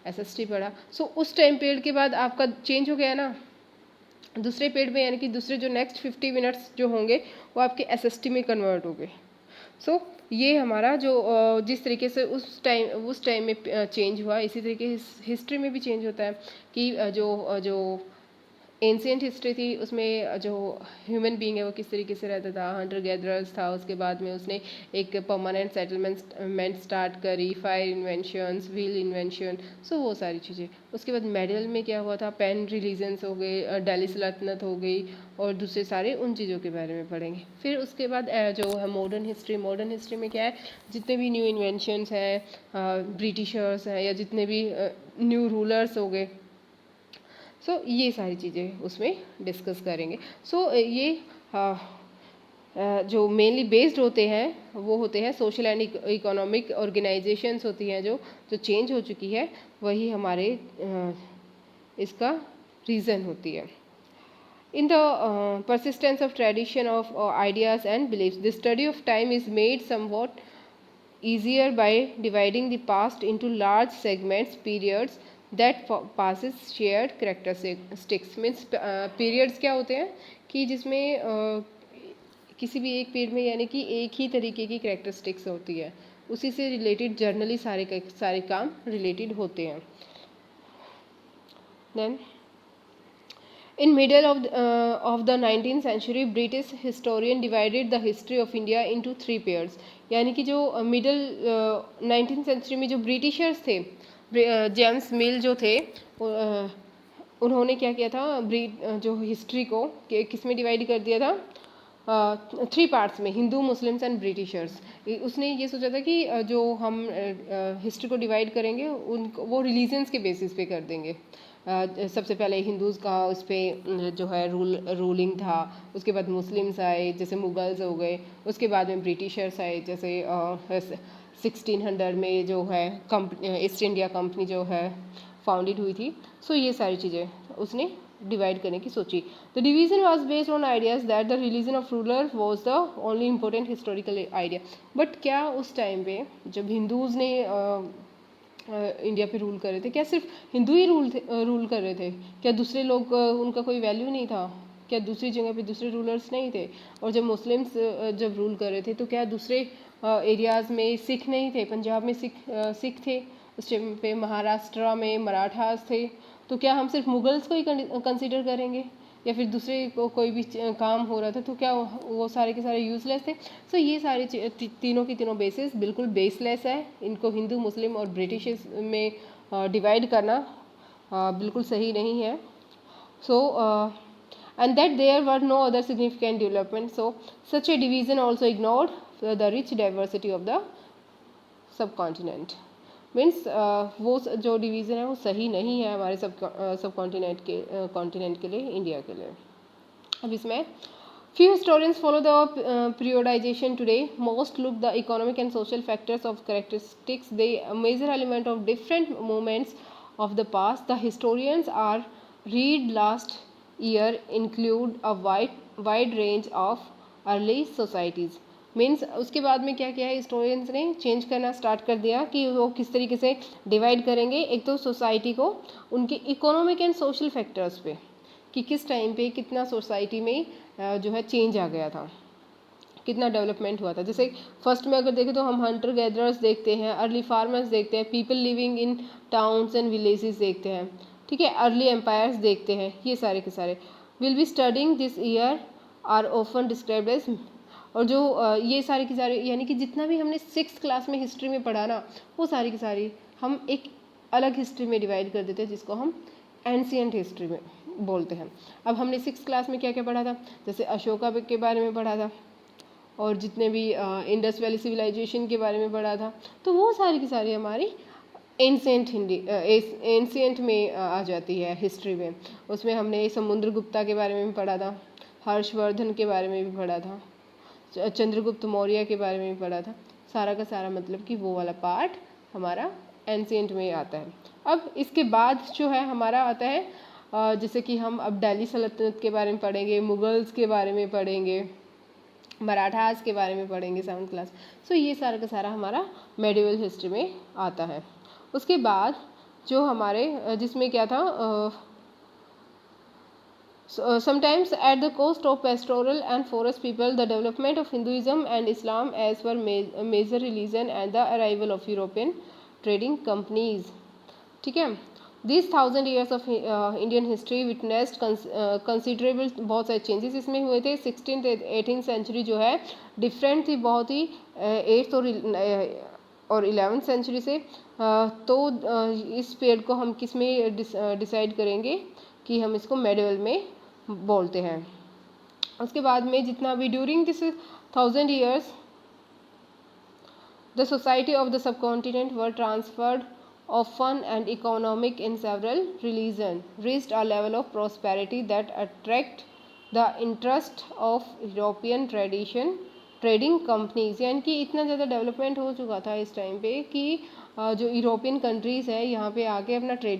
SST पढ़ा। सो उस time period के बाद आपका चेंज हो गया ना दूसरे पीरियड में, यानी कि दूसरे जो नेक्स्ट 50 मिनट्स जो होंगे वो आपके SST में कन्वर्ट हो गए। सो ये हमारा जो जिस तरीके से उस टाइम में चेंज हुआ, इसी तरीके हिस्ट्री में भी चेंज होता है कि जो एंशियंट हिस्ट्री थी उसमें जो ह्यूमन बीइंग है वो किस तरीके से रहता था, हंटर गैदरर्स था, उसके बाद में उसने एक परमानेंट सेटलमेंट स्टार्ट करी, फायर इन्वेंशंस, व्हील इन्वेंशन, सो वो सारी चीज़ें। उसके बाद मेडिवल में क्या हुआ था, पेन रिलीजन्स हो गए, दिल्ली सल्तनत हो गई और दूसरे सारे उन चीज़ों के बारे में पढ़ेंगे। फिर उसके बाद जो है मॉडर्न हिस्ट्री में क्या है, जितने भी न्यू इन्वेंशंस हैं, ब्रिटिशर्स हैं या जितने भी न्यू रूलर्स हो गए, सो ये सारी चीज़ें उसमें डिस्कस करेंगे। सो ये जो मेनली बेस्ड होते हैं वो होते हैं सोशल एंड इकोनॉमिक ऑर्गेनाइजेशंस होती हैं जो चेंज हो चुकी है, वही हमारे इसका रीज़न होती है। In the persistence of tradition of ideas and beliefs, the study of time is made somewhat easier by dividing the past into large segments, periods that passes shared characteristics. Means periods क्या होते हैं कि जिसमें किसी भी एक period में यानी कि एक ही तरीके की कैरेक्टरिस्टिक्स होती है, उसी से रिलेटेड जर्नली सारे काम रिलेटेड होते हैं। Then In middle of the 19th century, British historian divided the history of India into 3 periods. यानी कि जो मिडल 19th सेंचुरी में जो ब्रिटिशर्स थे, जेम्स मिल जो थे, उन्होंने क्या किया था, जो हिस्ट्री को किस में डिवाइड कर दिया था, 3 पार्ट्स में, हिंदू, मुस्लिम्स एंड ब्रिटिशर्स। उसने ये सोचा था कि जो हम हिस्ट्री को डिवाइड करेंगे उनको वो रिलीजन्स के बेसिस पे कर देंगे। सबसे पहले हिंदूज़ का उस पर जो है रूलिंग था, उसके बाद मुस्लिम्स आए जैसे मुगल्स हो गए, उसके बाद में ब्रिटिशर्स आए जैसे 1600 में जो है ईस्ट इंडिया कंपनी जो है फाउंडेड हुई थी। सो ये सारी चीज़ें उसने डिवाइड करने की सोची। The division was based on ideas that the religion of ruler was the only important historical idea. But क्या उस टाइम पे जब हिंदूज़ ने इंडिया पे रूल कर रहे थे, क्या सिर्फ हिंदू ही रूल कर रहे थे? क्या दूसरे लोग उनका कोई वैल्यू नहीं था? क्या दूसरी जगह पे दूसरे रूलर्स नहीं थे? और जब मुस्लिम्स जब रूल कर रहे थे तो क्या दूसरे एरियाज़ में सिख नहीं थे? पंजाब में सिख थे, उस टाइम पे महाराष्ट्र में मराठास थे, तो क्या हम सिर्फ मुगल्स को ही कंसिडर करेंगे? या फिर दूसरे को कोई भी काम हो रहा था तो क्या वो सारे के सारे यूज़लेस थे? सो ये सारे तीनों की तीनों बेसिस बिल्कुल बेसलेस है। इनको हिंदू, मुस्लिम और ब्रिटिश में डिवाइड करना बिल्कुल सही नहीं है। सो and that there were no other significant development, so such a division also ignored the rich diversity of the subcontinent. Means वो जो डिवीज़न है वो सही नहीं है हमारे सब कॉन्टिनेंट के लिए, इंडिया के लिए। अब इसमें few historians follow the periodization today. Most look the economic and social factors of characteristics, the major element of different movements of the past. The historians are read last year include a wide range of early societies. Means उसके बाद में क्या किया है, historians ने change करना start कर दिया कि वो किस तरीके से डिवाइड करेंगे। एक तो सोसाइटी को उनके इकोनॉमिक एंड सोशल फैक्टर्स पे कि किस टाइम पे कितना सोसाइटी में जो है चेंज आ गया था, कितना डेवलपमेंट हुआ था। जैसे फर्स्ट में अगर देखें तो हम हंटर गैदरर्स देखते हैं, अर्ली फार्मर्स देखते हैं, people living in towns and villages देखते हैं, ठीक है, अर्ली एम्पायर्स देखते हैं। ये सारे के सारे will be studying this year are often described as, और जो ये सारे की सारे यानी कि जितना भी हमने 6th क्लास में हिस्ट्री में पढ़ा ना, वो सारी की सारी हम एक अलग हिस्ट्री में डिवाइड कर देते हैं जिसको हम एंशिएंट हिस्ट्री में बोलते हैं। अब हमने 6th क्लास में क्या क्या पढ़ा था, जैसे अशोका के बारे में पढ़ा था और जितने भी इंडस वैली सिविलाइजेशन के बारे में पढ़ा था, तो वो सारी की सारी हमारी एंशिएंट में आ जाती है हिस्ट्री में। उसमें हमने समुद्रगुप्ता के बारे में भी पढ़ा था, हर्षवर्धन के बारे में भी पढ़ा था, चंद्रगुप्त मौर्य के बारे में भी पढ़ा था। सारा का सारा मतलब कि वो वाला पार्ट हमारा एंशिएंट में आता है। अब इसके बाद जो है हमारा आता है जैसे कि हम अब दिल्ली सल्तनत के बारे में पढ़ेंगे, मुगल्स के बारे में पढ़ेंगे, मराठास के बारे में पढ़ेंगे 7th क्लास। सो ये सारा का सारा हमारा मेडिवल हिस्ट्री में आता है। उसके बाद जो हमारे जिसमें क्या था, sometimes at the cost of pastoral and forest people, the development of Hinduism and Islam as were major religion and the arrival of European trading companies. ठीक है, these 1000 years of Indian history witnessed considerable, बहुत सारे changes इसमें हुए थे. 16th 18th century जो है different थी बहुत ही 8th और 11th सेंचुरी से. तो इस पीरियड को हम किस में डिसाइड करेंगे कि हम इसको मेडिवल में बोलते हैं. उसके बाद में जितना भी during this 1000 years the society of the subcontinent were transferred often and economic in several religions reached a level of prosperity that attract the interest of European trading companies. यानी कि इतना ज़्यादा डेवलपमेंट हो चुका था इस टाइम पे कि जो यूरोपियन कंट्रीज़ है यहाँ पे आके अपना ट्रेडिंग